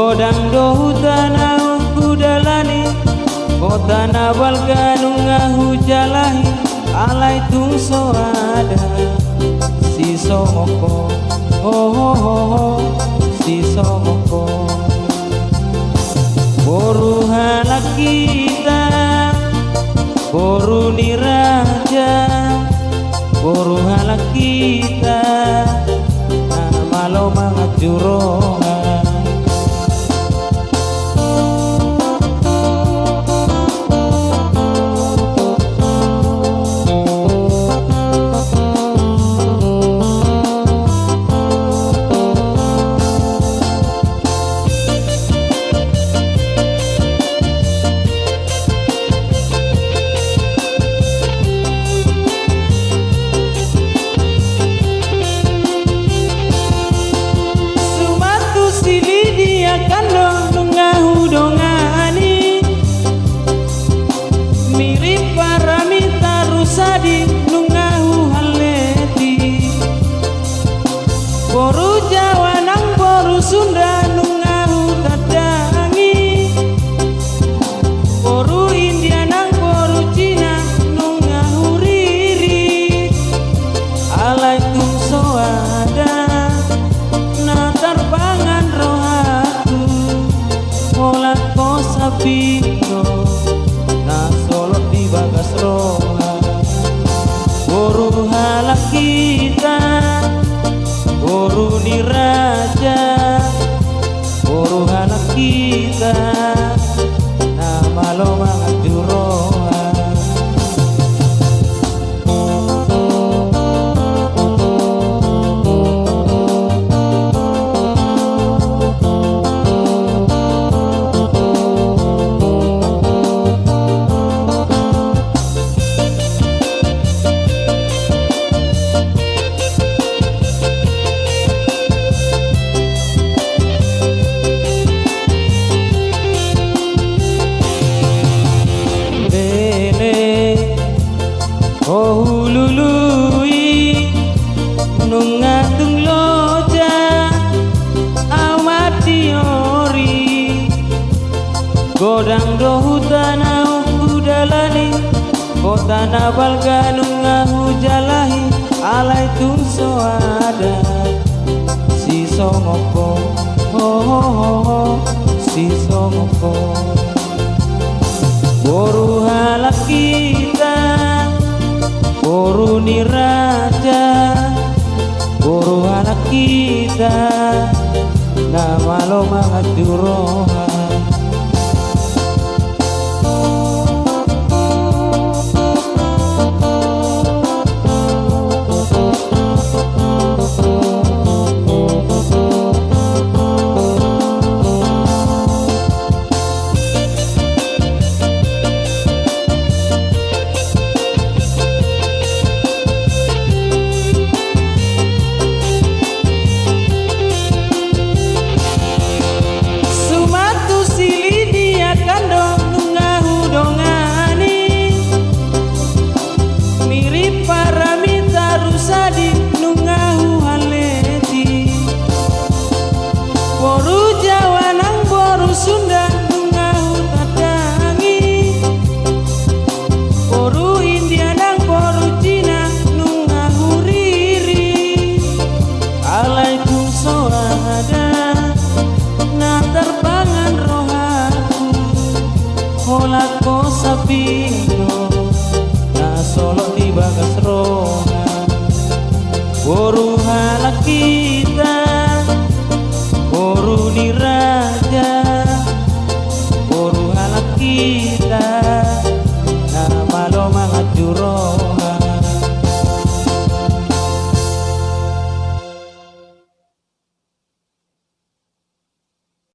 godang dohu tanah kudalani kota nabal ganungahu jalahi alai tung soada si somoko si somoko boru halak kita boru niraja boru halak kita malo mangat jurongan kandong nungahu dongani mirip paramita rusadi nungahu haleti boru Jawa nang boru Sunda nungahu kadangi boru India nang boru Cina nungahu riri alai tung soada na tarpangan roha Olat ko sapito na solot di bagas roha boru halak kita boru niraja boru halak kita na malo mangat juroha oh lului nungatung loja amatiori godang dohu tanah kudalani kota nabal ganungahu jalahi alai tung soada si somoko si somoko boru halak kita boru niraja boru anak kita nama lo mangat juroha Sunda nungahu tadangi boru India nang boru Cina nungahu riri alai tung soada na terpangan rohaku olat ko sapi